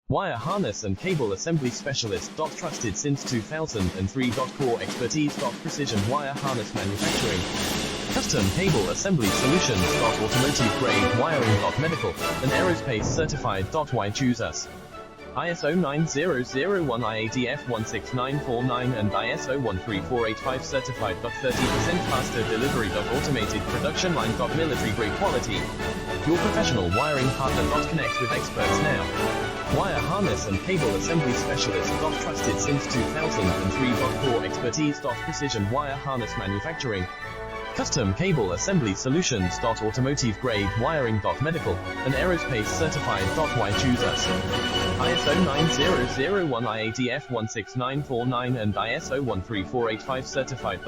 Wire harness and cable assembly specialist. Trusted since 2003. Core expertise. Precision wire harness manufacturing. Custom cable assembly solutions. Automotive grade wiring. Medical and aerospace certified. Why choose us? ISO 9001 IATF 16949 and ISO 13485 certified. 30% faster delivery. Automated production line. Military grade quality. Your professional wiring partner. Connect with experts now. Wire harness and cable assembly specialist. Trusted since 2003. Core expertise. Precision wire harness manufacturing. Custom cable assembly solutions. Automotive grade wiring. Medical and aerospace certified. Why choose us? ISO 9001 IATF 16949 and ISO 13485 certified.